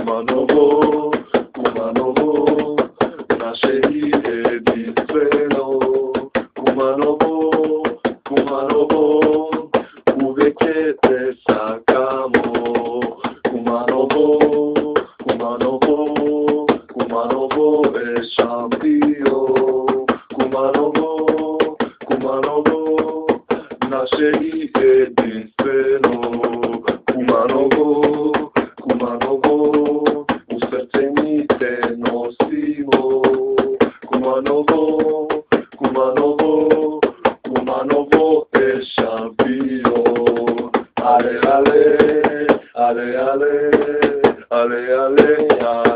Куманово, Куманово, наше и единствено. Куманово, Куманово, увек ќе те сакамо. Куманово, Куманово, Куманово е шампион. Куманово, Куманово, наше и единствено. Куманово, Куманово, у срце ни те носимо. Куманово, Куманово, Куманово е шампион. Але, але, але, але, але, але, але.